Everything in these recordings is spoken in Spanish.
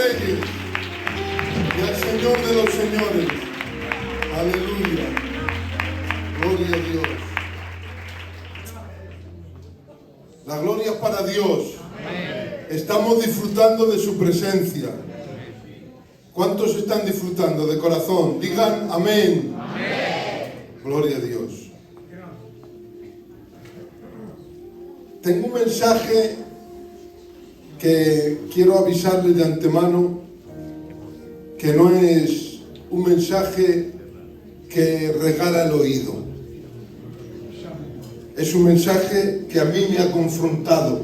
Reyes y al Señor de los Señores. Aleluya. Gloria a Dios. La gloria es para Dios. Estamos disfrutando de su presencia. ¿Cuántos están disfrutando de corazón? Digan amén. Gloria a Dios. Tengo un mensaje que quiero avisarles de antemano, que no es un mensaje que regala el oído. Es un mensaje que a mí me ha confrontado.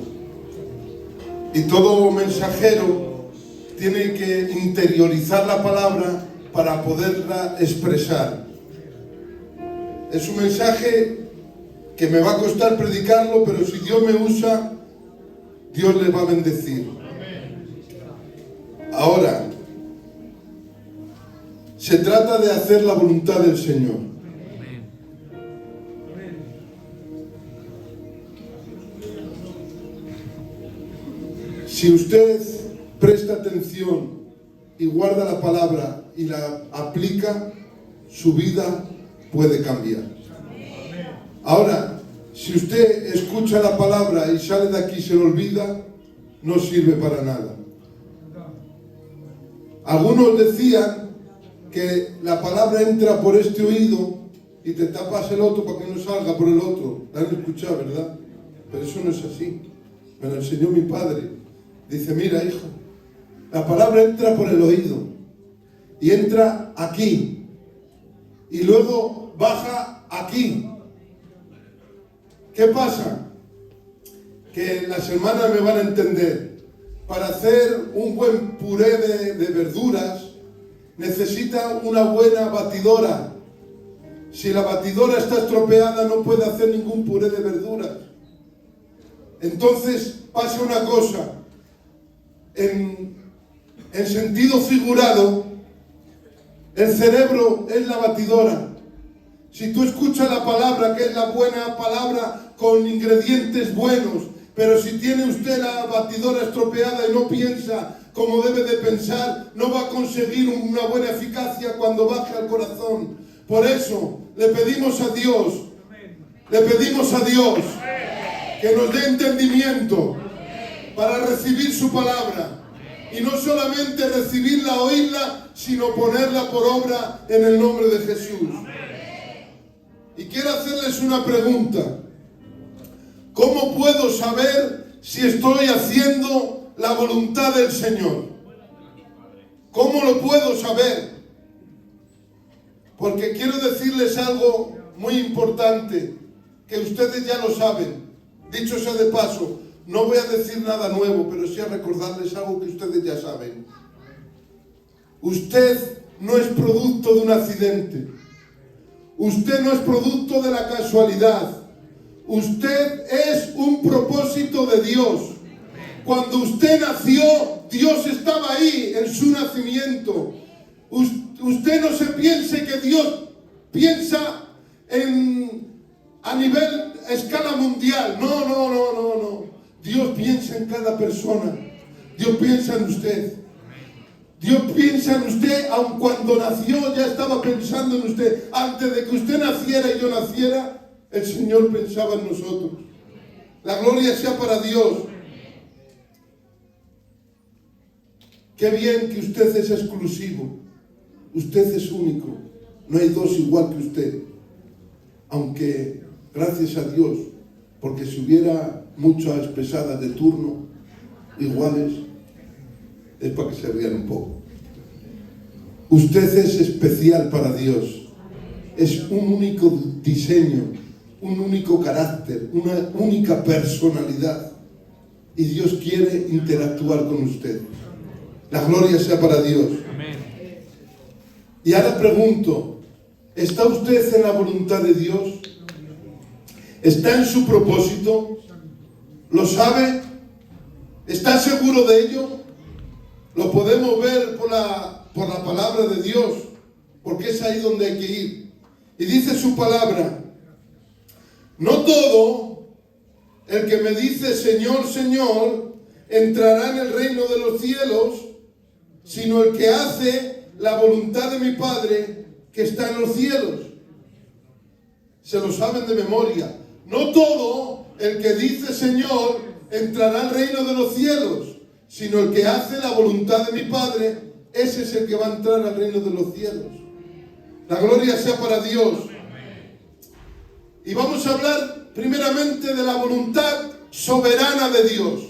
Y todo mensajero tiene que interiorizar la palabra para poderla expresar. Es un mensaje que me va a costar predicarlo, pero si Dios me usa, Dios le va a bendecir. Ahora, se trata de hacer la voluntad del Señor. Si usted presta atención y guarda la palabra y la aplica, su vida puede cambiar. Ahora, si usted escucha la palabra y sale de aquí y se le olvida, no sirve para nada. Algunos decían que la palabra entra por este oído y te tapas el otro para que no salga por el otro. La han escuchado, ¿verdad? Pero eso no es así. Me lo enseñó mi padre. Dice, mira, hijo, la palabra entra por el oído y entra aquí y luego baja aquí. ¿Qué pasa? Que las hermanas me van a entender. Para hacer un buen puré de verduras necesita una buena batidora. Si la batidora está estropeada no puede hacer ningún puré de verduras. Entonces pasa una cosa. En sentido figurado, el cerebro es la batidora. Si tú escuchas la palabra, que es la buena palabra con ingredientes buenos, pero si tiene usted la batidora estropeada y no piensa como debe de pensar, no va a conseguir una buena eficacia cuando baje al corazón. Por eso le pedimos a Dios que nos dé entendimiento para recibir su palabra. Y no solamente recibirla, oírla, sino ponerla por obra en el nombre de Jesús. Y quiero hacerles una pregunta. ¿Cómo puedo saber si estoy haciendo la voluntad del Señor? ¿Cómo lo puedo saber? Porque quiero decirles algo muy importante, que ustedes ya lo saben. Dicho sea de paso, no voy a decir nada nuevo, pero sí a recordarles algo que ustedes ya saben. Usted no es producto de un accidente. Usted no es producto de la casualidad. Usted es un propósito de Dios. Cuando usted nació, Dios estaba ahí en su nacimiento. Usted no se piense que Dios piensa a nivel escala mundial. No. Dios piensa en cada persona. Dios piensa en usted. Dios piensa en usted, aun cuando nació ya estaba pensando en usted. Antes de que usted naciera y yo naciera, el Señor pensaba en nosotros. La gloria sea para Dios. Qué bien que usted es exclusivo. Usted es único. No hay dos igual que usted. Aunque, gracias a Dios, porque si hubiera muchas pesadas de turno iguales, es para que se rían un poco. Usted es especial para Dios. Es un único diseño, un único carácter, una única personalidad. Y Dios quiere interactuar con usted. La gloria sea para Dios. Amén. Y ahora pregunto, ¿está usted en la voluntad de Dios? ¿Está en su propósito? ¿Lo sabe? ¿Está seguro de ello? Lo podemos ver por la palabra de Dios, porque es ahí donde hay que ir. Y dice su palabra, no todo el que me dice Señor, Señor, entrará en el reino de los cielos, sino el que hace la voluntad de mi Padre que está en los cielos. Se lo saben de memoria. No todo el que dice Señor entrará al reino de los cielos, sino el que hace la voluntad de mi Padre, ese es el que va a entrar al reino de los cielos. La gloria sea para Dios. Y vamos a hablar primeramente de la voluntad soberana de Dios.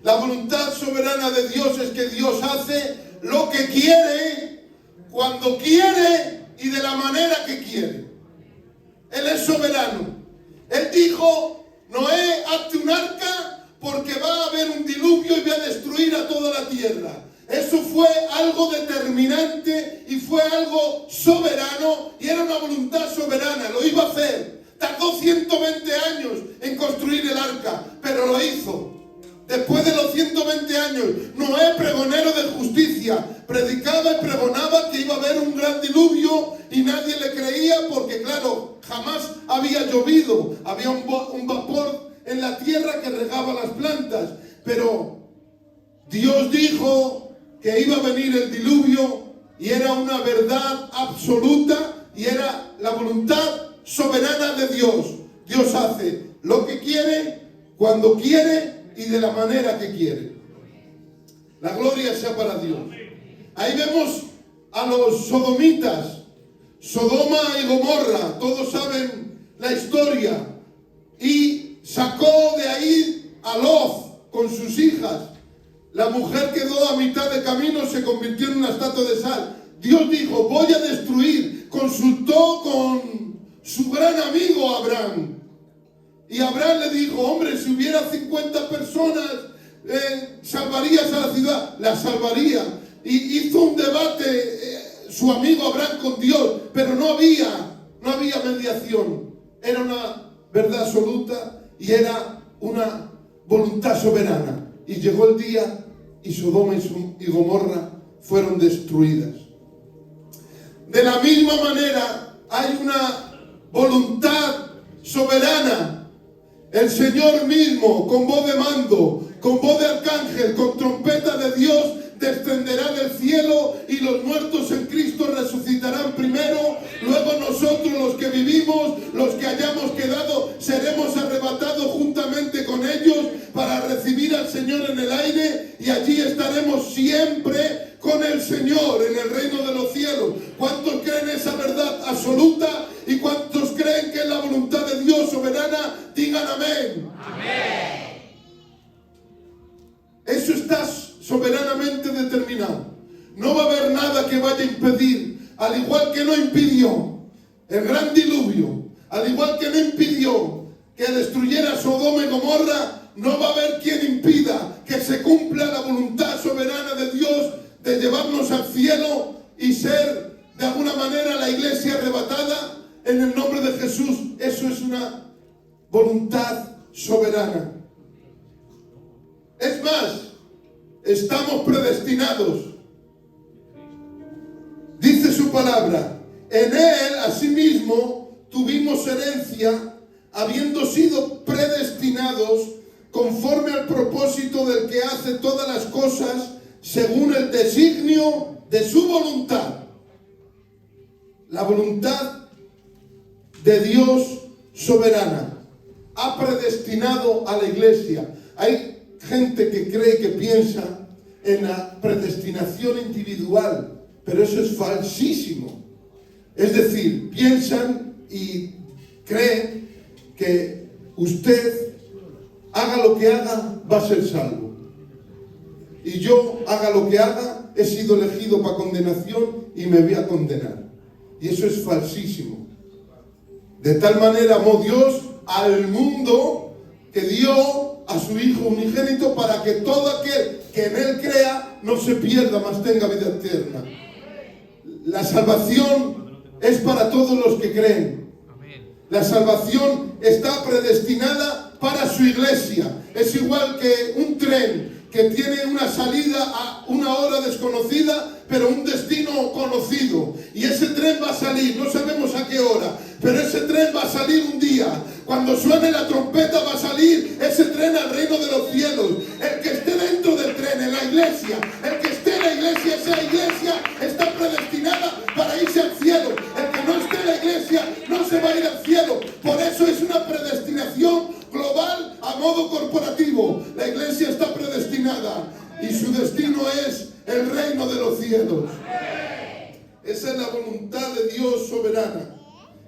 La voluntad soberana de Dios es que Dios hace lo que quiere, cuando quiere y de la manera que quiere. Él es soberano. Él dijo: Noé, hazte un arca porque va a haber un diluvio y voy a destruir a toda la tierra. Eso fue algo determinante y fue algo soberano y era una voluntad soberana. Lo iba a hacer. Tardó 120 años en construir el arca, pero lo hizo. Después de los 120 años, Noé, pregonero de justicia, predicaba y pregonaba que iba a haber un gran diluvio y nadie le creía porque, claro, jamás había llovido. Había un vapor en la tierra que regaba las plantas. Pero Dios dijo que iba a venir el diluvio y era una verdad absoluta y era la voluntad soberana de Dios. Dios hace lo que quiere, cuando quiere y de la manera que quiere. La gloria sea para Dios. Ahí vemos a los sodomitas, Sodoma y Gomorra. Todos saben la historia. Y sacó de ahí a Lot con sus hijas. La mujer quedó a mitad de camino, se convirtió en una estatua de sal. Dios dijo: voy a destruir. Consultó con su gran amigo Abraham. Y Abraham le dijo: hombre, si hubiera 50 personas, ¿salvarías a la ciudad? La salvaría. Y hizo un debate su amigo Abraham con Dios, pero no había mediación. Era una verdad absoluta y era una voluntad soberana. Y llegó el día y Sodoma y Gomorra fueron destruidas. De la misma manera hay una voluntad soberana. El Señor mismo, con voz de mando, con voz de arcángel, con trompeta de Dios, descenderá del cielo y los muertos en Cristo resucitarán primero. Luego nosotros, los que vivimos, los que hayamos quedado, seremos arrebatados juntamente con ellos para recibir al Señor en el aire y allí estaremos siempre con el Señor en el reino de los cielos. ¿Cuántos creen esa verdad absoluta? ¿Y cuántos creen que es la voluntad de Dios soberana? Digan amén. Amén. Eso está soberanamente determinado. No va a haber nada que vaya a impedir, al igual que no impidió el gran diluvio, al igual que no impidió que destruyera Sodoma y Gomorra, no va a haber quien impida que se cumpla la voluntad soberana de Dios de llevarnos al cielo y ser de alguna manera la iglesia arrebatada en el nombre de Jesús. Eso es una voluntad soberana. Es más, estamos predestinados. Dice su palabra: en él asimismo tuvimos herencia, habiendo sido predestinados conforme al propósito del que hace todas las cosas según el designio de su voluntad. La voluntad de Dios soberana ha predestinado a la iglesia. Hay gente que cree, que piensa en la predestinación individual, pero eso es falsísimo. Es decir, piensan y creen que usted haga lo que haga, va a ser salvo. Y yo, haga lo que haga, he sido elegido para condenación y me voy a condenar. Y eso es falsísimo. De tal manera amó Dios al mundo que dio a su Hijo unigénito para que todo aquel que en él crea no se pierda, mas tenga vida eterna. La salvación es para todos los que creen. La salvación está predestinada para su iglesia. Es igual que un tren que tiene una salida a una hora desconocida, pero un destino conocido. Y ese tren va a salir, no sabemos a qué hora, pero ese tren va a salir un día. Cuando suene la trompeta va a salir ese tren al reino de los cielos. El que esté dentro del tren, en la iglesia, el que esté en la iglesia va a ir al cielo. Por eso es una predestinación global a modo corporativo. La iglesia está predestinada y su destino es el reino de los cielos. Esa es la voluntad de Dios soberana.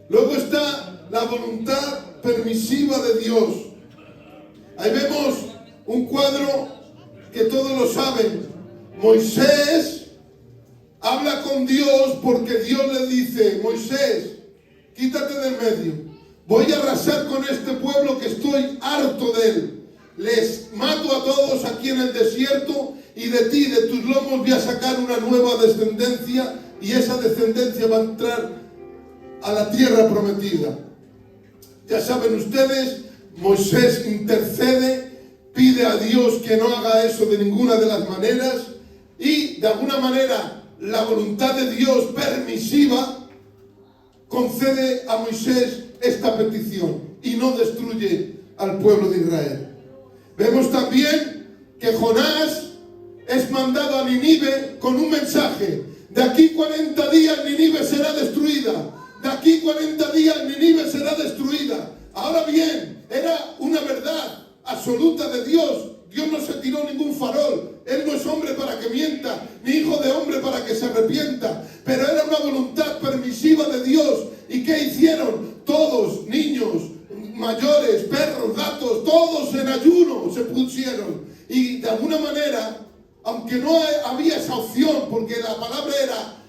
Luego está la voluntad permisiva de Dios. Ahí vemos un cuadro que todos lo saben. Moisés habla con Dios porque Dios le dice: Moisés, quítate del medio. Voy a arrasar con este pueblo que estoy harto de él. Les mato a todos aquí en el desierto y de ti, de tus lomos, voy a sacar una nueva descendencia y esa descendencia va a entrar a la tierra prometida. Ya saben ustedes, Moisés intercede, pide a Dios que no haga eso de ninguna de las maneras y de alguna manera la voluntad de Dios permisiva concede a Moisés esta petición y no destruye al pueblo de Israel. Vemos también que Jonás es mandado a Nínive con un mensaje: de aquí 40 días Nínive será destruida, de aquí 40 días Nínive será destruida. Ahora bien, era una verdad absoluta de Dios. Dios no se tiró ningún farol. Él no es hombre para que mienta, ni hijo de hombre para que se arrepienta. Pero era una voluntad permisiva de Dios. ¿Y qué hicieron? Todos, niños, mayores, perros, gatos, todos en ayuno se pusieron. Y de alguna manera, aunque no había esa opción, porque la palabra era: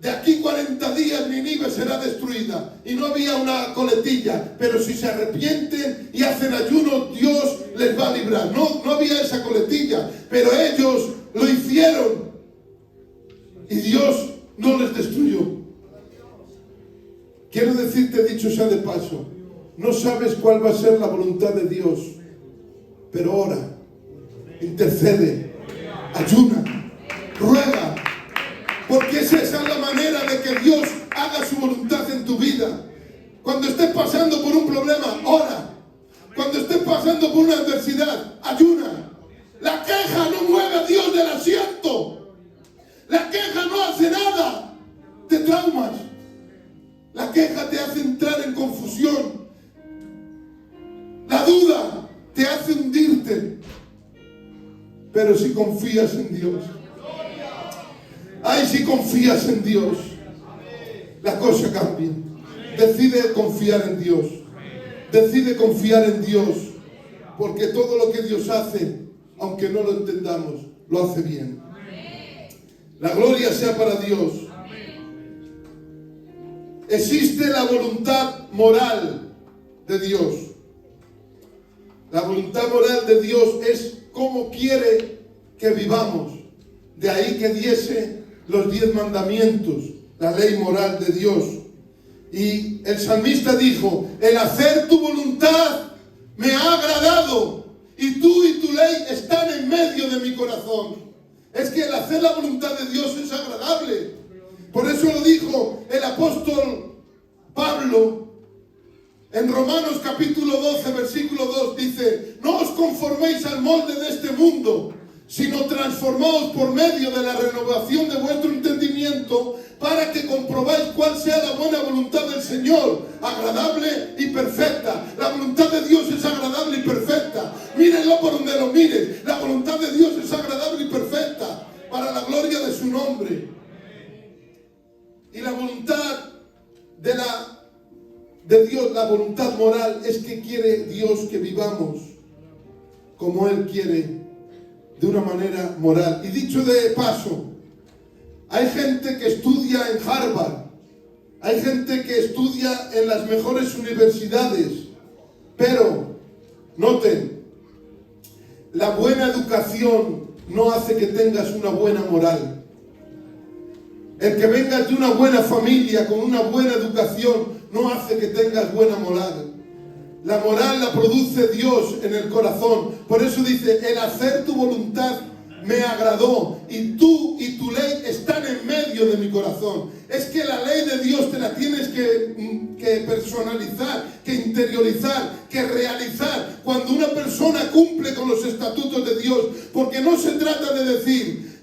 de aquí 40 días Nínive será destruida, y no había una coletilla, pero si se arrepienten y hacen ayuno, Dios les va a librar. No había esa coletilla, pero ellos lo hicieron y Dios no les destruyó. Quiero decirte, dicho sea de paso, no sabes cuál va a ser la voluntad de Dios, pero ora, intercede, ayuna, ruega, porque esa es la manera de que Dios haga su voluntad en tu vida. Cuando estés pasando por un problema, ora. Cuando estés pasando por una adversidad, ayuna. La queja no mueve a Dios del asiento. La queja no hace nada. Te traumas. La queja te hace entrar en confusión. La duda te hace hundirte. Pero si confías en Dios, ay, si confías en Dios, la cosa cambia. Decide confiar en Dios. Decide confiar en Dios, porque todo lo que Dios hace, aunque no lo entendamos, lo hace bien. La gloria sea para Dios. Existe la voluntad moral de Dios. La voluntad moral de Dios es cómo quiere que vivamos. De ahí que diese los 10 mandamientos, la ley moral de Dios. Y el salmista dijo: el hacer tu voluntad me ha agradado, y tú y tu ley están en medio de mi corazón. Es que el hacer la voluntad de Dios es agradable. Por eso lo dijo el apóstol Pablo en Romanos capítulo 12, versículo 2, dice: no os conforméis al molde de este mundo, sino transformaos por medio de la renovación de vuestro entendimiento, para que comprobáis cuál sea la buena voluntad del Señor, agradable y perfecta. La voluntad de Dios es agradable y perfecta. Mírenlo por donde lo mires. La voluntad de Dios es agradable y perfecta, para la gloria de su nombre. Y la voluntad de Dios, la voluntad moral, es que quiere Dios que vivamos como Él quiere, de una manera moral. Y dicho de paso, hay gente que estudia en Harvard, hay gente que estudia en las mejores universidades, pero noten, la buena educación no hace que tengas una buena moral. El que vengas de una buena familia con una buena educación no hace que tengas buena moral. La moral la produce Dios en el corazón. Por eso dice: el hacer tu voluntad me agradó, y tú y tu ley están en medio de mi corazón. Es que la ley de Dios te la tienes que personalizar, que interiorizar, que realizar. Cuando una persona cumple con los estatutos de Dios, porque no se trata de decir,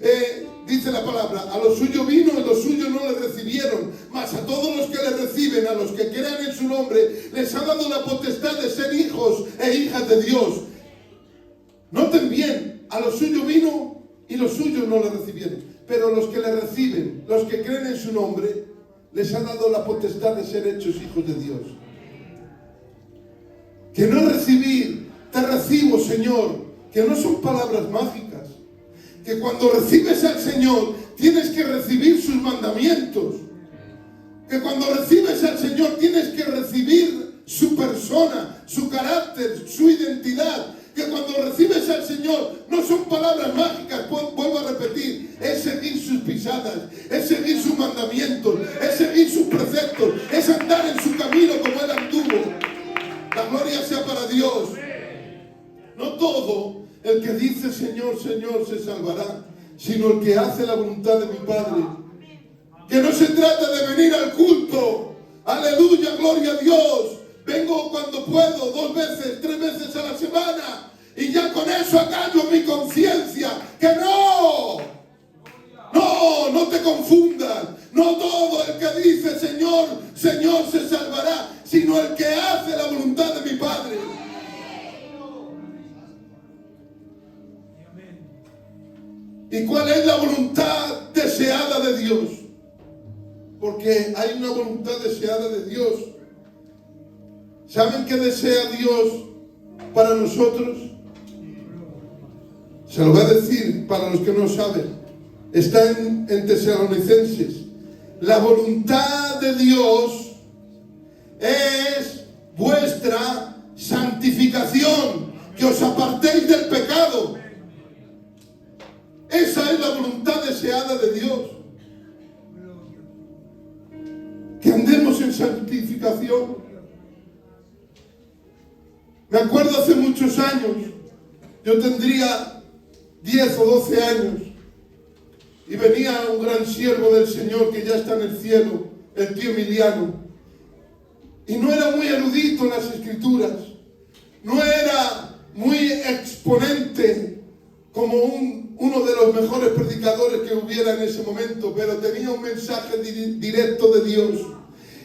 dice la palabra: a los suyos vino y los suyos no le recibieron, mas mas a todos los que le reciben, a los que crean en su nombre, les ha dado la potestad de ser hijos e hijas de Dios. Noten bien, a los suyos vino y los suyos no le recibieron. Pero los que le reciben, los que creen en su nombre, les ha dado la potestad de ser hechos hijos de Dios. Que no recibir, te recibo, Señor, que no son palabras mágicas. Que cuando recibes al Señor, tienes que recibir sus mandamientos. Que cuando recibes al Señor, tienes que recibir su persona, su carácter, su identidad. Que cuando recibes al Señor, no son palabras mágicas, vuelvo a repetir, es seguir sus pisadas, es seguir sus mandamientos, es seguir sus preceptos, es andar en su camino como Él anduvo. La gloria sea para Dios. No todo el que dice Señor, Señor se salvará, sino el que hace la voluntad de mi Padre. Que no se trata de venir al culto, aleluya, gloria a Dios. Vengo cuando puedo, 2 veces, 3 veces a la semana, y ya con eso acallo mi conciencia. Que no te confundas. No todo el que dice Señor, Señor se salvará, sino el que hace la voluntad de mi Padre. ¿Y cuál es la voluntad deseada de Dios? Porque hay una voluntad deseada de Dios. ¿Saben qué desea Dios para nosotros? Se lo voy a decir para los que no saben. Está en Tesalonicenses. La voluntad de Dios es vuestra santificación, que os apartéis del pecado. Esa es la voluntad deseada de Dios. Que andemos en santificación. Me acuerdo hace muchos años, yo tendría 10 o 12 años, y venía un gran siervo del Señor que ya está en el cielo, el tío Emiliano, y no era muy erudito en las escrituras, no era muy exponente como uno de los mejores predicadores que hubiera en ese momento, pero tenía un mensaje directo de Dios.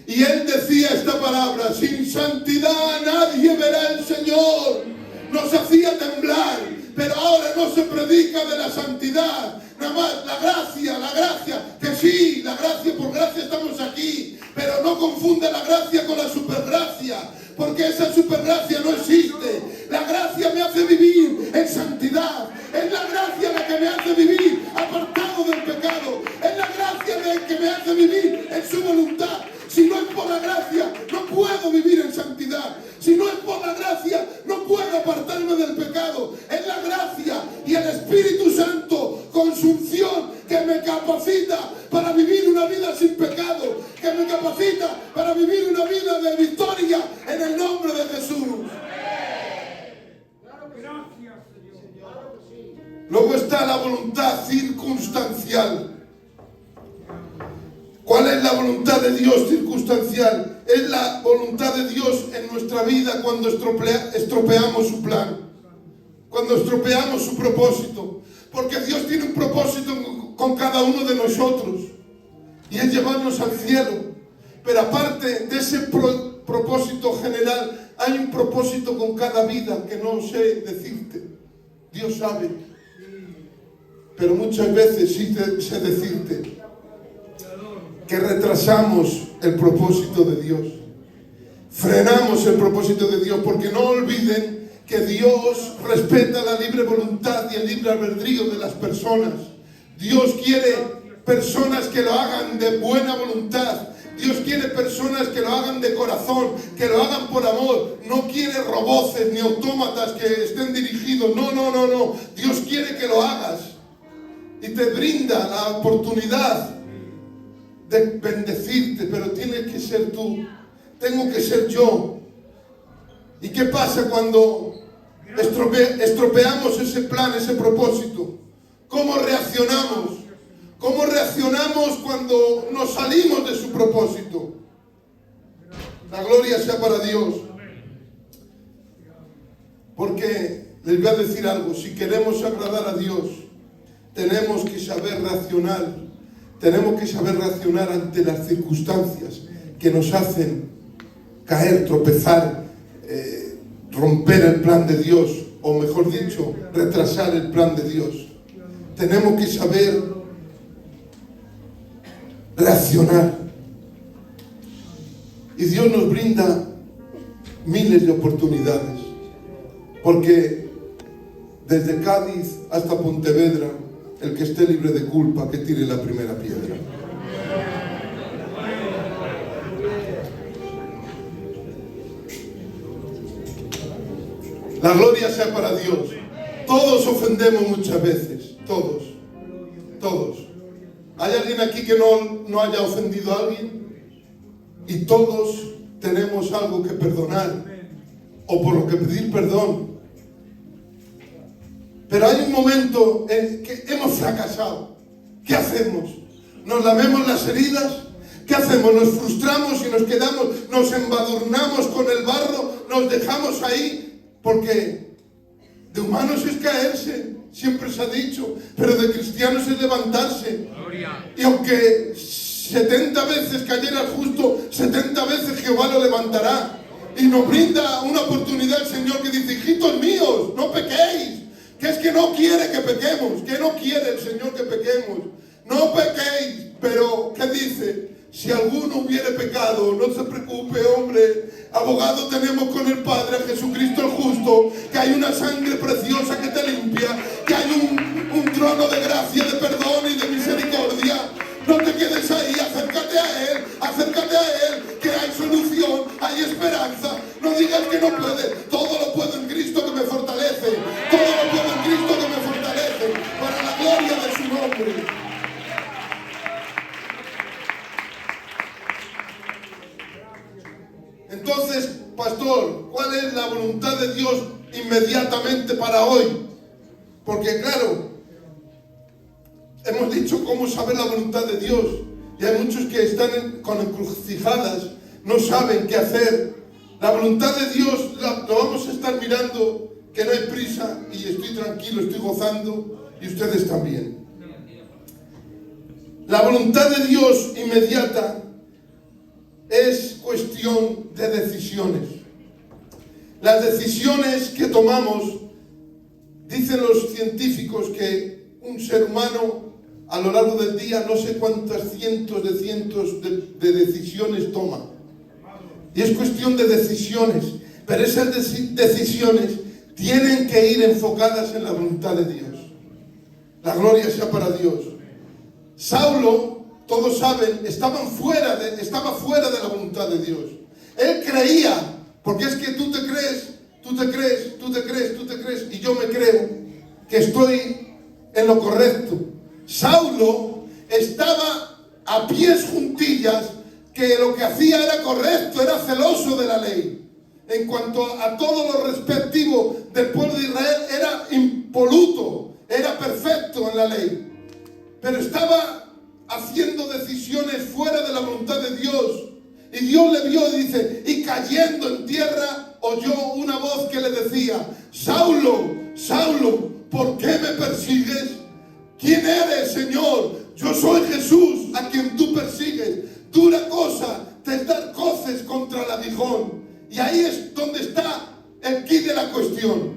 Y él decía esta palabra: sin santidad nadie verá al Señor. Nos hacía temblar, pero ahora no se predica de la santidad, nada más la gracia, que sí, la gracia, por gracia estamos aquí, pero no confunda la gracia con la supergracia, porque esa supergracia no existe. La gracia me hace vivir en santidad, es la gracia la que me hace vivir apartado del pecado, es la gracia la que me hace vivir en su voluntad. Si no es por la gracia, no puedo vivir en santidad. Si no es por la gracia, no puedo apartarme del pecado. Es la gracia y el Espíritu Santo con su unción que me capacita para vivir una vida sin pecado, que me capacita para vivir una vida de victoria en el nombre de Jesús. Luego está la voluntad circunstancial. ¿Cuál es la voluntad de Dios circunstancial? Es la voluntad de Dios en nuestra vida cuando estropeamos su plan, cuando estropeamos su propósito. Porque Dios tiene un propósito con cada uno de nosotros, y es llevarnos al cielo. Pero aparte de ese propósito general, hay un propósito con cada vida que no sé decirte. Dios sabe. Pero muchas veces sí sé decirte que retrasamos el propósito de Dios. Frenamos el propósito de Dios, porque no olviden que Dios respeta la libre voluntad y el libre albedrío de las personas. Dios quiere personas que lo hagan de buena voluntad. Dios quiere personas que lo hagan de corazón, que lo hagan por amor. No quiere roboces ni autómatas que estén dirigidos. No. Dios quiere que lo hagas. Y te brinda la oportunidad de bendecirte, pero tienes que ser tú. Tengo que ser yo. ¿Y qué pasa cuando estropeamos ese plan, ese propósito? ¿Cómo reaccionamos? ¿Cómo reaccionamos cuando nos salimos de su propósito? La gloria sea para Dios. Porque les voy a decir algo: si queremos agradar a Dios, tenemos que saber reaccionar. tenemos que saber reaccionar ante las circunstancias que nos hacen caer, tropezar, romper el plan de Dios, o mejor dicho, retrasar el plan de Dios. Tenemos que saber reaccionar. Y Dios nos brinda miles de oportunidades, porque desde Cádiz hasta Pontevedra, el que esté libre de culpa, que tire la primera piedra. La gloria sea para Dios. Todos ofendemos muchas veces, todos. ¿Hay alguien aquí que no haya ofendido a alguien? Y todos tenemos algo que perdonar, o por lo que pedir perdón. Pero hay un momento en que hemos fracasado. ¿Qué hacemos? ¿Nos lamemos las heridas? ¿Qué hacemos? ¿Nos frustramos y nos quedamos, nos embadurnamos con el barro, nos dejamos ahí? Porque de humanos es caerse, siempre se ha dicho, pero de cristianos es levantarse. Y aunque 70 veces cayera el justo, 70 veces Jehová lo levantará. Y nos brinda una oportunidad el Señor que dice: hijitos míos, no pequéis. Que es que no quiere que pequemos, que no quiere el Señor que pequemos. No pequéis, pero ¿qué dice? Si alguno hubiere pecado, no se preocupe, hombre. Abogado tenemos con el Padre, a Jesucristo el justo, que hay una sangre preciosa que te limpia, que hay un trono de gracia, de perdón y de misericordia. No te quedes ahí, acércate a Él, que hay solución, hay esperanza. No digas que no puedes, todo lo puedo en Cristo que me fortalece, todo lo puedo en Cristo que me fortalece, para la gloria de su nombre. Entonces, pastor, ¿cuál es la voluntad de Dios inmediatamente para hoy? Porque claro, hemos dicho cómo saber la voluntad de Dios, y hay muchos que están con encrucijadas, no saben qué hacer. La voluntad de Dios lo vamos a estar mirando, que no hay prisa, y estoy tranquilo, estoy gozando, y ustedes también. La voluntad de Dios inmediata es cuestión de decisiones. Las decisiones que tomamos, dicen los científicos que un ser humano a lo largo del día no sé cuántas cientos de decisiones toma. Y es cuestión de decisiones, pero esas decisiones tienen que ir enfocadas en la voluntad de Dios. La gloria sea para Dios. Saulo, todos saben, estaba fuera de la voluntad de Dios. Él creía, porque es que tú te crees, y yo me creo que estoy en lo correcto. Saulo estaba a pies juntillas, que lo que hacía era correcto, era celoso de la ley. En cuanto a todo lo respectivo del pueblo de Israel, era impoluto, era perfecto en la ley. Pero estaba haciendo decisiones fuera de la voluntad de Dios. Y Dios le vio y dice, y cayendo en tierra, oyó una voz que le decía: Saulo, Saulo, ¿por qué me persigues? ¿Quién eres, Señor? Yo soy Jesús, a quien tú persigues. Dura cosa te es dar coces contra el aguijón. Y ahí es donde está el quid de la cuestión.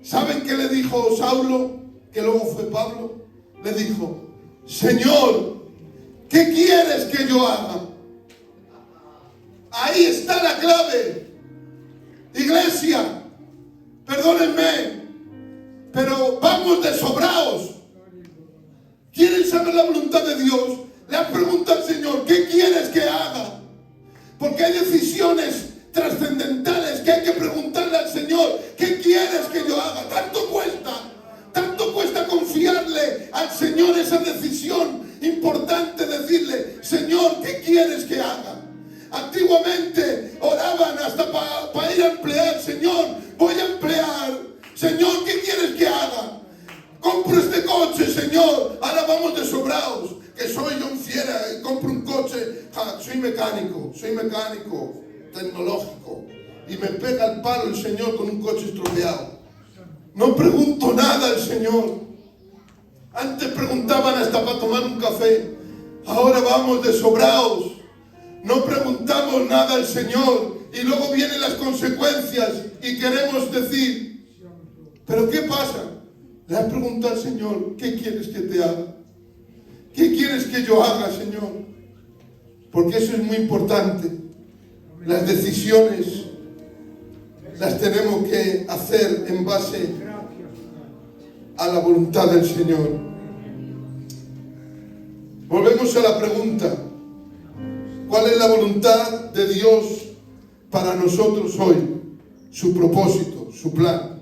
¿Saben qué le dijo Saulo? Que luego fue Pablo. Le dijo: Señor, ¿qué quieres que yo haga? Ahí está la clave. Iglesia, perdónenme, pero vamos de sobraos. ¿Quieren saber la voluntad de Dios? Le han preguntado al Señor: ¿qué quieres que haga? Porque hay decisiones trascendentales que hay que preguntarle al Señor: ¿qué quieres que yo haga? Tanto cuesta confiarle al Señor esa decisión importante, decirle: Señor, ¿qué quieres que haga? Antiguamente oraban hasta para ir a emplear: Señor, voy a emplear. Señor, ¿qué quieres que haga? Compro este coche, Señor. Ahora vamos de sobraos, que soy yo un fiera y compro un coche. Soy mecánico tecnológico, y me pega el palo el Señor con un coche estropeado. No pregunto nada al Señor. Antes preguntaban hasta para tomar un café. ahora vamos desobrados, no preguntamos nada al Señor y luego vienen las consecuencias y queremos decir, ¿pero qué pasa? Le has preguntado al Señor, ¿qué quieres que te haga? ¿Qué quieres que yo haga, Señor? Porque eso es muy importante. Las decisiones las tenemos que hacer en base a la voluntad del Señor. Volvemos a la pregunta. ¿Cuál es la voluntad de Dios para nosotros hoy? Su propósito, su plan.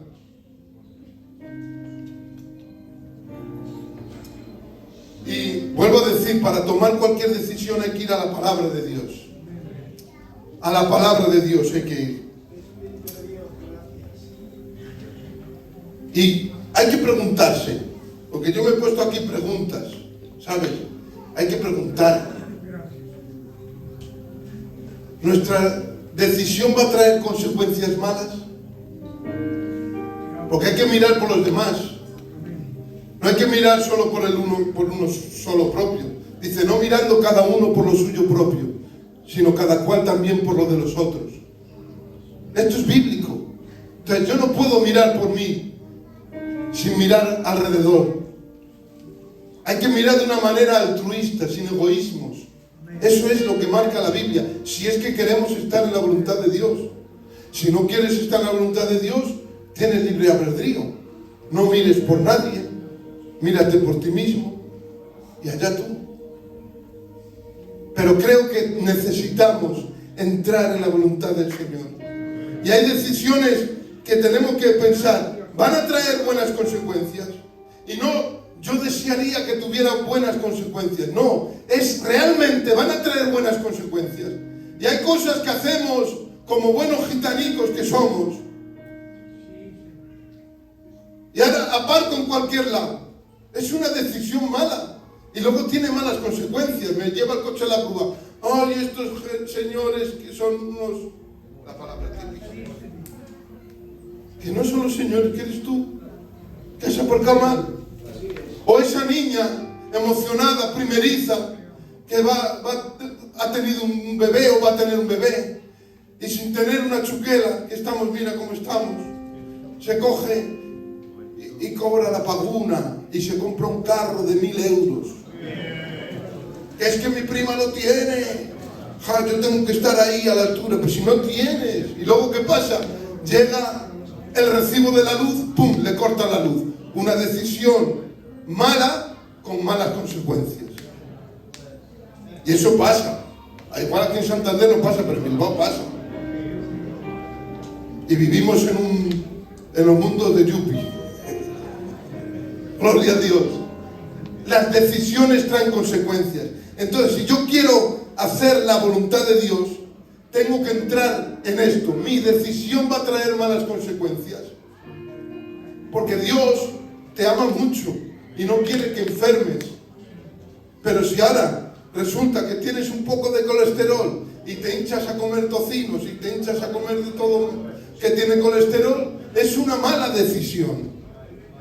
Y vuelvo a decir, para tomar cualquier decisión hay que ir a la palabra de Dios. A la palabra de Dios hay que ir. Y hay que preguntarse, porque yo me he puesto aquí preguntas, ¿sabes? Hay que preguntar. ¿Nuestra decisión va a traer consecuencias malas? Porque hay que mirar por los demás. No hay que mirar solo por uno solo propio. Dice, no mirando cada uno por lo suyo propio, sino cada cual también por lo de los otros. Esto es bíblico. Entonces yo no puedo mirar por mí sin mirar alrededor. Hay que mirar de una manera altruista, sin egoísmos. Eso es lo que marca la Biblia. Si es que queremos estar en la voluntad de Dios. Si no quieres estar en la voluntad de Dios, tienes libre albedrío. No mires por nadie. Mírate por ti mismo. Y allá tú. Pero creo que necesitamos entrar en la voluntad del Señor. Y hay decisiones que tenemos que pensar, ¿van a traer buenas consecuencias? Y no, yo desearía que tuvieran buenas consecuencias. No, es realmente van a traer buenas consecuencias. Y hay cosas que hacemos como buenos gitanicos que somos. Y ahora aparco en cualquier lado. Es una decisión mala. Y luego tiene malas consecuencias. Me lleva el coche a la grúa. Ay, estos señores que son unos... La palabra típica. Que no son los señores, que eres tú. Que has aparcado mal. O esa niña emocionada, primeriza, que ha tenido un bebé o va a tener un bebé. Y sin tener una chuquela, que estamos, mira cómo estamos, se coge y cobra la paguna y se compra un carro de 1.000 euros. Es que mi prima lo tiene. Ja, yo tengo que estar ahí a la altura. Pero si no tienes. Y luego, ¿qué pasa? Llega el recibo de la luz, ¡pum!, le corta la luz. Una decisión mala con malas consecuencias. Y eso pasa. Igual aquí en Santander no pasa, pero en Bilbao pasa. Y vivimos en los mundos de Yupi. Gloria a Dios. Las decisiones traen consecuencias. Entonces, si yo quiero hacer la voluntad de Dios, tengo que entrar en esto. Mi decisión va a traer malas consecuencias. Porque Dios te ama mucho y no quiere que enfermes. Pero si ahora resulta que tienes un poco de colesterol y te hinchas a comer tocinos y te hinchas a comer de todo que tiene colesterol, es una mala decisión.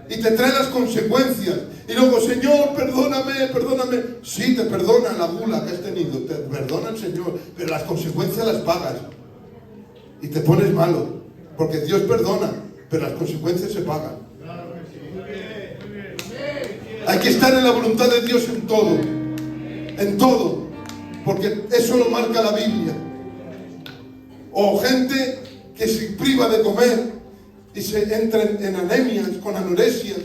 Y te trae las consecuencias. Y luego, Señor, perdóname, perdóname. Sí, te perdona la gula que has tenido. Te perdona el Señor. Pero las consecuencias las pagas. Y te pones malo. Porque Dios perdona. Pero las consecuencias se pagan. Hay que estar en la voluntad de Dios en todo. En todo. Porque eso lo marca la Biblia. O gente que se priva de comer y se entra en anemias, con anoresias.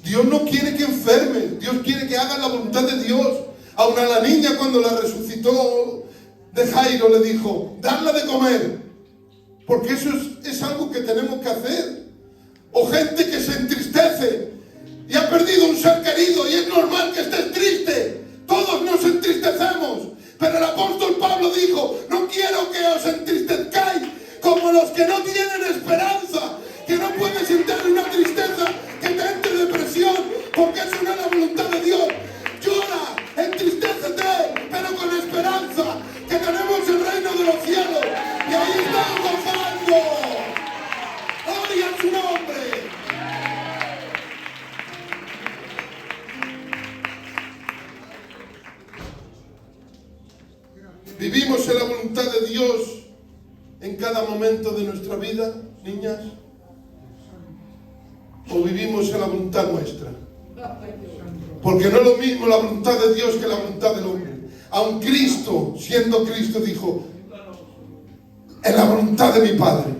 Dios no quiere que enfermes. Dios quiere que hagas la voluntad de Dios. Aun a la niña, cuando la resucitó de Jairo, le dijo, darla de comer. Porque eso es algo que tenemos que hacer. O gente que se entristece y ha perdido un ser querido y es normal que estés triste. Todos nos entristecemos. Pero el apóstol Pablo dijo, no quiero que os entristezcáis como los que no tienen esperanza. Que no puedes entrar en una tristeza que te entre depresión, porque eso no es la voluntad de Dios. Llora, entristécete, pero con esperanza, que tenemos el reino de los cielos y ahí estamos gozando. ¡Gloria a su nombre! cada momento de nuestra vida, niñas? ¿O vivimos en la voluntad nuestra? Porque no es lo mismo la voluntad de Dios que la voluntad del hombre. Aun Cristo, siendo Cristo, dijo: en la voluntad de mi Padre.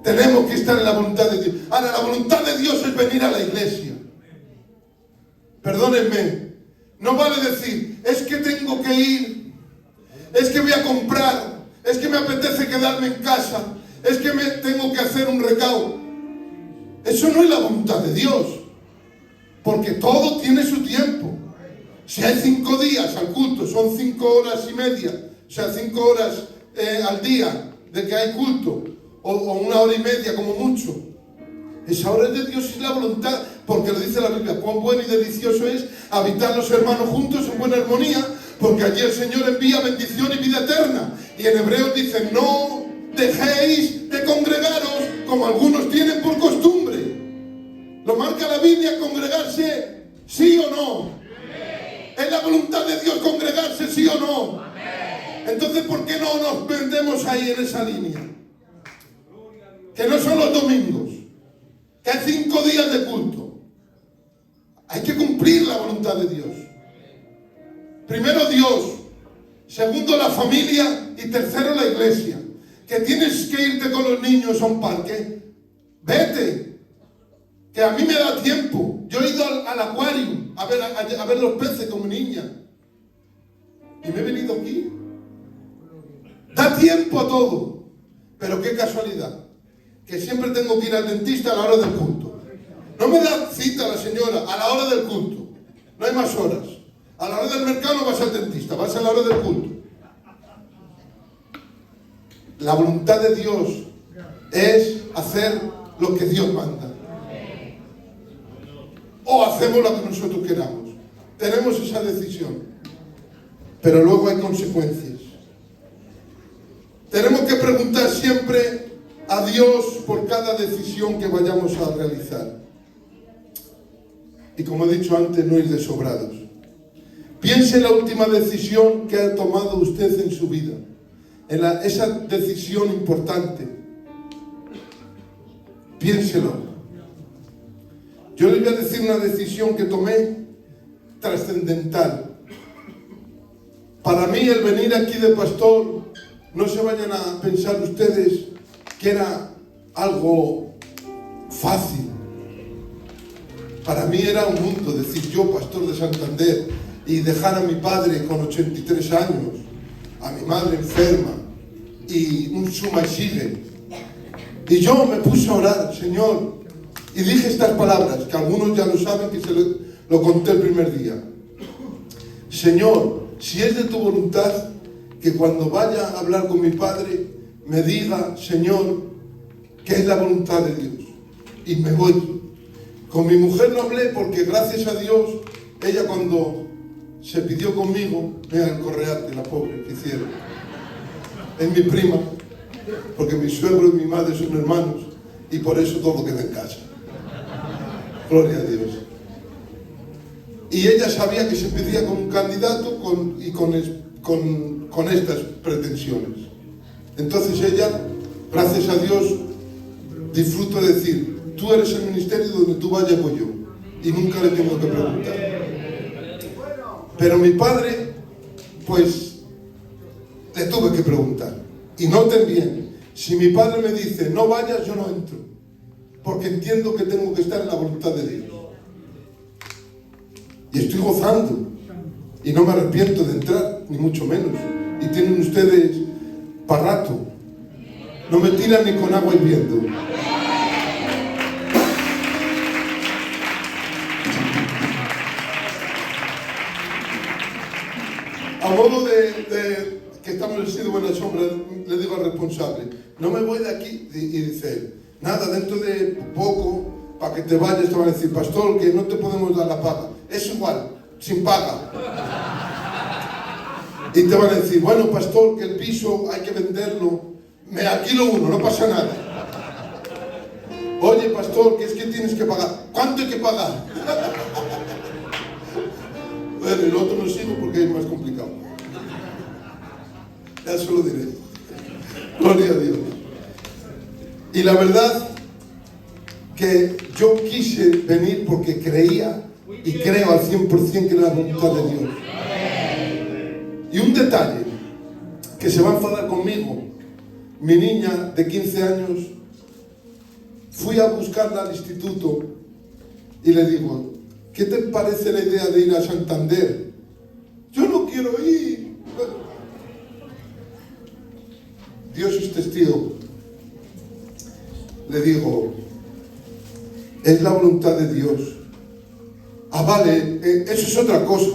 Tenemos que estar en la voluntad de Dios. Ahora, la voluntad de Dios es venir a la iglesia. Perdónenme, no vale decir: es que tengo que ir, es que voy a comprar, es que me apetece quedarme en casa, es que me tengo que hacer un recao. Eso no es la voluntad de Dios, porque todo tiene su tiempo. Si hay 5 días al culto, son 5 horas y media, o sea, 5 horas al día de que hay culto, o 1 hora y media como mucho. Esa hora es de Dios, es la voluntad, porque lo dice la Biblia: cuán bueno y delicioso es habitar los hermanos juntos en buena armonía, porque allí el Señor envía bendición y vida eterna. Y en Hebreos dice: no dejéis de congregaros como algunos tienen por costumbre. Lo marca la Biblia, congregarse, sí o no. ¿Es la voluntad de Dios congregarse, sí o no? Entonces, ¿por qué no nos metemos ahí en esa línea? Que no son los domingos, que hay 5 días de culto. Hay que cumplir la voluntad de Dios. Primero Dios, segundo la familia y tercero la iglesia. Que tienes que irte con los niños a un parque, vete, que a mí me da tiempo. Yo he ido al acuario a ver los peces con mi niña y me he venido aquí. Da tiempo a todo, pero qué casualidad que siempre tengo que ir al dentista a la hora del culto. No me da cita la señora a la hora del culto, no hay más horas. A la hora del mercado no vas al dentista, vas a la hora del culto. La voluntad de Dios es hacer lo que Dios manda, o hacemos lo que nosotros queramos. Tenemos esa decisión, pero luego hay consecuencias. Tenemos que preguntar siempre a Dios por cada decisión que vayamos a realizar. Y como he dicho antes, no ir de sobrados. Piense en la última decisión que ha tomado usted en su vida, en esa decisión importante. Piénselo. Yo les voy a decir una decisión que tomé trascendental. Para mí, el venir aquí de pastor, no se vayan a pensar ustedes que era algo fácil. Para mí era un mundo decir: yo, pastor de Santander, y dejar a mi padre con 83 años, a mi madre enferma, y un suma y sigue. Y yo me puse a orar: Señor, y dije estas palabras, que algunos ya lo saben, que lo conté el primer día. Señor, si es de tu voluntad, que cuando vaya a hablar con mi padre, me diga: Señor, ¿qué es la voluntad de Dios? Y me voy. Con mi mujer no hablé, porque gracias a Dios, ella cuando se pidió conmigo, mira el correate, la pobre, que hicieron. Es mi prima, porque mi suegro y mi madre son hermanos, y por eso todo queda en casa. Gloria a Dios. Y ella sabía que se pedía con un candidato con estas pretensiones. Entonces ella, gracias a Dios, disfruto de decir: tú eres el ministerio, donde tú vayas voy yo, y nunca le tengo que preguntar. Pero mi padre, pues, le tuve que preguntar. Y noten bien, si mi padre me dice: no vayas, yo no entro, porque entiendo que tengo que estar en la voluntad de Dios. Y estoy gozando, y no me arrepiento de entrar, ni mucho menos. Y tienen ustedes para rato. No me tiran ni con agua hirviendo. A modo de que estamos en sido buena sombra, le digo al responsable: no me voy de aquí. Y dice él: nada, dentro de poco, para que te vayas, te van a decir: pastor, que no te podemos dar la paga. Es igual, sin paga. Y te van a decir: bueno, pastor, que el piso hay que venderlo, me alquilo uno, no pasa nada. Oye, pastor, que es que tienes que pagar. ¿Cuánto hay que pagar? Bueno, el otro no sigo porque es más complicado. Ya se lo diré. Gloria a Dios. Y la verdad que yo quise venir porque creía y creo al 100% que era la voluntad de Dios. Y un detalle que se va a enfadar conmigo. Mi niña de 15 años, fui a buscarla al instituto y le digo, ¿qué te parece la idea de ir a Santander? Yo no quiero ir. Dios es testigo. Le digo, es la voluntad de Dios. Ah, vale, eso es otra cosa.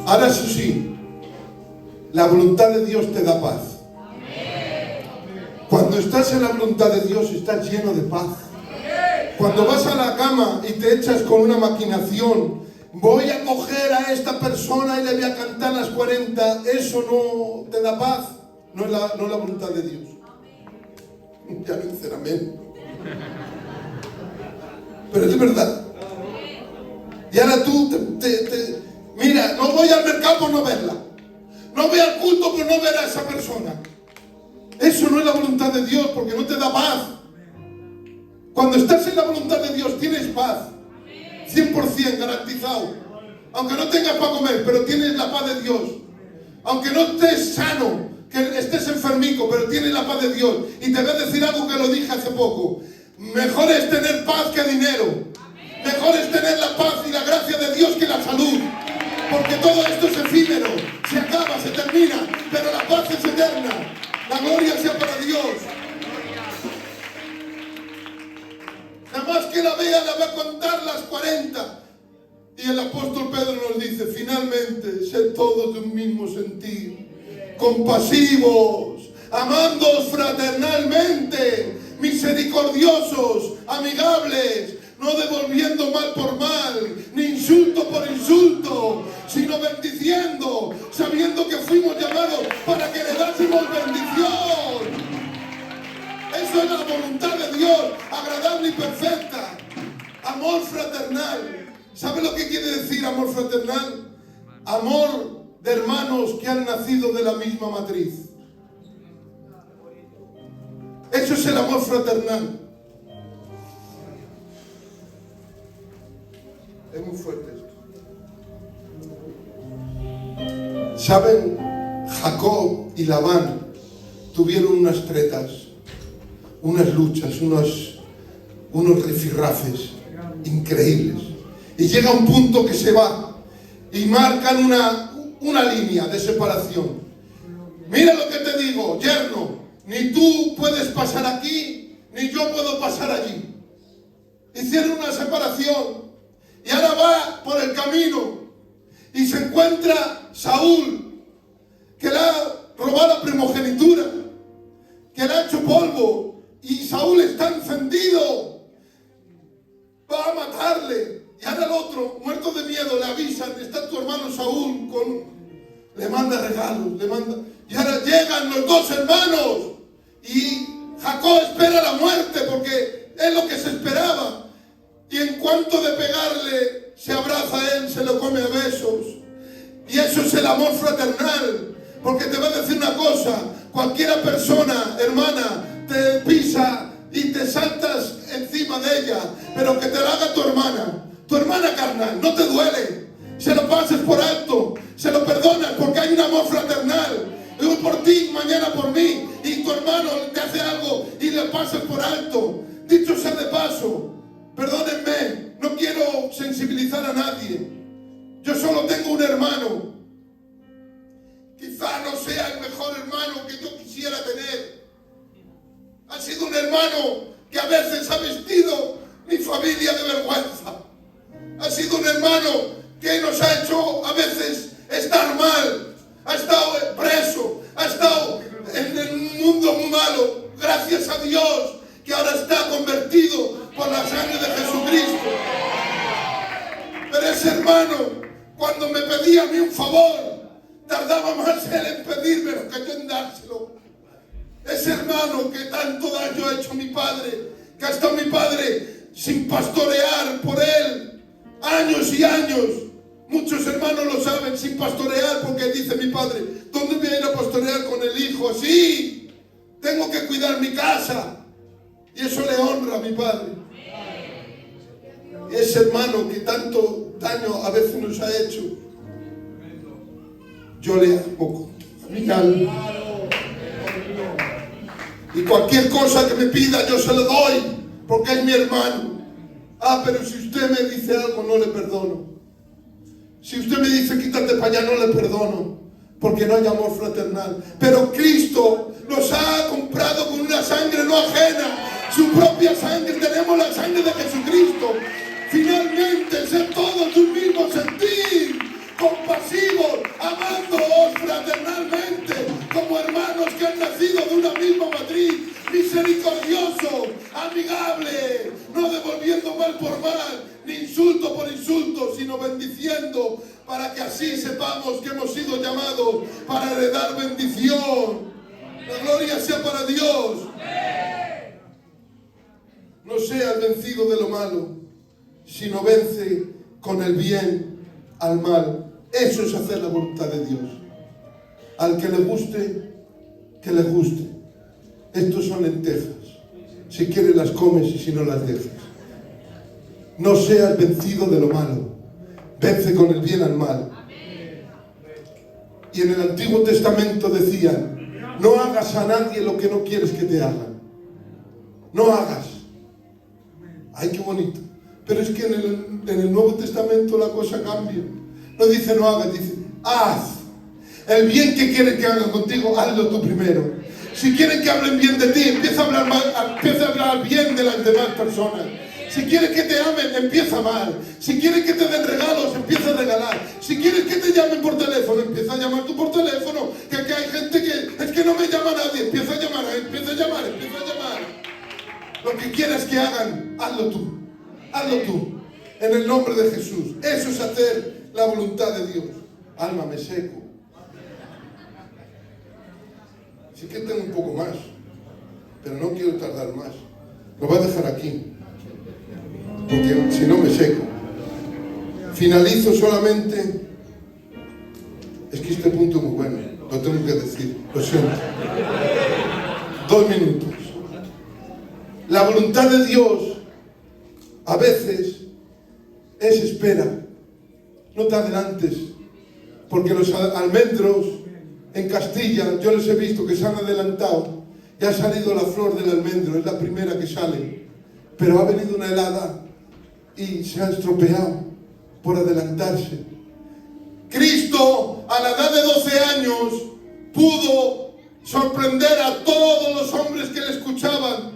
Ahora eso sí, la voluntad de Dios te da paz. Cuando estás en la voluntad de Dios estás lleno de paz. Cuando vas a la cama y te echas con una maquinación, voy a coger a esta persona y le voy a cantar las 40, eso no te da paz, no es la voluntad de Dios. Ya no dicen amén. Pero es verdad. Y ahora tú mira, no voy al mercado por no verla. No voy al culto por no ver a esa persona. Eso no es la voluntad de Dios porque no te da paz. Cuando estás en la voluntad de Dios tienes paz. 100% garantizado. Aunque no tengas para comer, pero tienes la paz de Dios. Aunque no estés sano, que estés enfermico, pero tienes la paz de Dios. Y te voy a decir algo que lo dije hace poco. Mejor es tener paz que dinero. Mejor es tener la paz y la gracia de Dios que la salud. Porque todo esto es efímero, se acaba, se termina, pero la paz es eterna. La gloria sea para Dios. Nada más que la vea, la va a contar las 40. Y el apóstol Pedro nos dice, finalmente, sed todos de un mismo sentir, compasivos, amándoos fraternalmente, misericordiosos, amigables, no devolviendo mal por mal, ni insulto por insulto, sino bendiciendo, sabiendo que fuimos llamados para que le dásemos bendición. Eso es la voluntad de Dios, agradable y perfecta. Amor fraternal. ¿Sabe lo que quiere decir amor fraternal? Amor de hermanos que han nacido de la misma matriz. Eso es el amor fraternal. Es muy fuerte esto. ¿Saben? Jacob y Labán tuvieron unas tretas, unas luchas, unos rifirrafes increíbles. Y llega un punto que se va y marcan una línea de separación. Mira lo que te digo, yerno, ni tú puedes pasar aquí, ni yo puedo pasar allí. Hicieron una separación. Y ahora va por el camino y se encuentra Saúl, que le ha robado la primogenitura, que le ha hecho polvo, y Saúl está encendido, va a matarle. Y ahora el otro, muerto de miedo, le avisan, está tu hermano Saúl, le manda regalos, y ahora llegan los dos hermanos, y Jacob espera la muerte, porque es lo que se esperaba. Y en cuanto de pegarle, se abraza a él, se lo come a besos. Y eso es el amor fraternal. Porque te voy a decir una cosa, cualquiera persona, hermana, te pisa y te saltas encima de ella, pero que te la haga tu hermana carnal, no te duele. Se lo pases por alto, se lo perdonas porque hay un amor fraternal. Hoy por ti, mañana por mí. Y tu hermano te hace algo y le pasas por alto. Dicho sea de paso, perdónenme, no quiero sensibilizar a nadie. Yo solo tengo un hermano. Quizá no sea el mejor hermano que yo quisiera tener. Ha sido un hermano que a veces ha vestido mi familia de vergüenza. Ha sido un hermano que nos ha hecho a veces estar mal. Ha estado preso, ha estado en un mundo muy malo. Gracias a Dios que ahora está convertido por la sangre de Jesucristo. Pero ese hermano, cuando me pedía a mí un favor, tardaba más él en pedírmelo que yo en dárselo. Ese hermano que tanto daño ha hecho a mi padre, que ha estado mi padre sin pastorear por él años y años. Muchos hermanos lo saben, sin pastorear, porque dice mi padre, ¿dónde voy a ir a pastorear con el hijo así? Tengo que cuidar mi casa. Y eso le honra a mi padre. Y ese hermano que tanto daño a veces nos ha hecho, yo le amo a mi alma. Y cualquier cosa que me pida yo se lo doy, porque es mi hermano. Ah, pero si usted me dice algo no le perdono. Si usted me dice quítate para allá no le perdono, porque no hay amor fraternal. Pero Cristo nos ha comprado con una sangre no ajena, su propia sangre. Tenemos la sangre de Jesucristo. Finalmente, ser todos de un mismo sentir, compasivos, amándoos fraternalmente, como hermanos que han nacido de una misma matriz, misericordioso, amigable, no devolviendo mal por mal, ni insulto por insulto, sino bendiciendo, para que así sepamos que hemos sido llamados para heredar bendición. La gloria sea para Dios. No seas vencido de lo malo, sino vence con el bien al mal. Eso es hacer la voluntad de Dios. Al que le guste, que le guste. Estos son lentejas. Si quieres las comes y si no las dejas. No seas vencido de lo malo. Vence con el bien al mal. Y en el Antiguo Testamento decían, no hagas a nadie lo que no quieres que te hagan. No hagas. Ay, qué bonito. Pero es que en el Nuevo Testamento la cosa cambia. No dice no hagas, dice haz. El bien que quieren que hagan contigo, hazlo tú primero. Si quieren que hablen bien de ti, empieza a hablar bien de las demás personas. Si quieres que te amen, empieza a amar. Si quieres que te den regalos, empieza a regalar. Si quieres que te llamen por teléfono, empieza a llamar tú por teléfono. Que aquí hay gente que es que no me llama nadie. Empieza a llamar. Lo que quieras que hagan, hazlo tú. Hazlo tú. En el nombre de Jesús. Eso es hacer la voluntad de Dios. Alma, me seco. Sí que tengo un poco más, pero no quiero tardar más. Lo voy a dejar aquí, porque si no me seco. Finalizo solamente. Es que este punto es muy bueno, lo tengo que decir, lo siento. 2 minutos. La voluntad de Dios a veces es espera. No te adelantes, porque los almendros en Castilla, yo les he visto que se han adelantado. Ya ha salido la flor del almendro, es la primera que sale. Pero ha venido una helada y se ha estropeado por adelantarse. Cristo, a la edad de 12 años, pudo sorprender a todos los hombres que le escuchaban,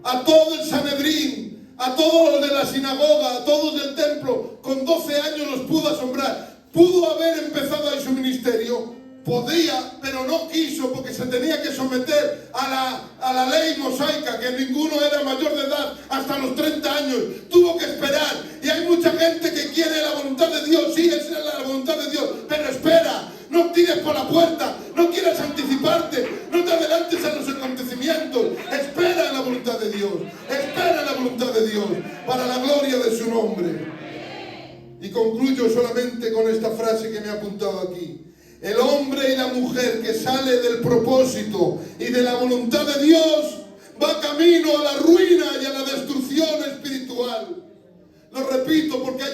a todo el Sanedrín, a todos los de la sinagoga, a todos del templo. Con 12 años los pudo asombrar. Pudo haber empezado ahí su ministerio. Podía, pero no quiso, porque se tenía que someter a la ley mosaica, que ninguno era mayor de edad hasta los 30 años. Tuvo que esperar. Y hay mucha gente que quiere la voluntad de Dios. Sí, esa es la voluntad de Dios, pero espera. No tires por la puerta. No quieras anticiparte. No te adelantes a los acontecimientos. Espera en la voluntad de Dios. Espera en la voluntad de Dios, para la gloria de su nombre. Y concluyo solamente con esta frase que me he apuntado aquí. El hombre y la mujer que sale del propósito y de la voluntad de Dios va camino a la ruina y a la destrucción espiritual. Lo repito porque hay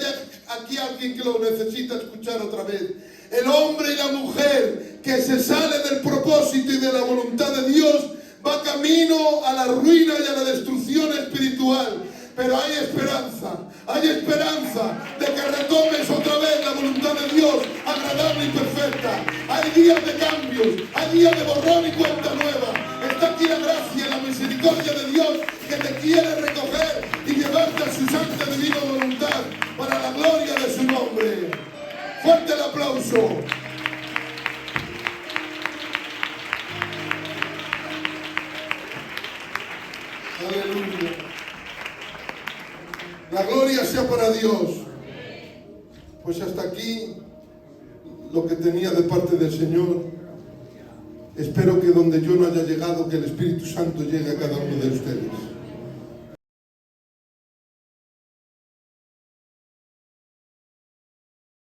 aquí alguien que lo necesita escuchar otra vez. El hombre y la mujer que se sale del propósito y de la voluntad de Dios va camino a la ruina y a la destrucción espiritual. Pero hay esperanza de que retomes otra vez la voluntad de Dios, agradable y perfecta. Hay días de cambios, hay días de borrón y cuenta nueva. Está aquí la gracia y la misericordia de Dios que te quiere recoger y llevarte a su santa y divina voluntad para la gloria de su nombre. Fuerte el aplauso. Aleluya. La gloria sea para Dios. Pues hasta aquí lo que tenía de parte del Señor. Espero que donde yo no haya llegado, que el Espíritu Santo llegue a cada uno de ustedes.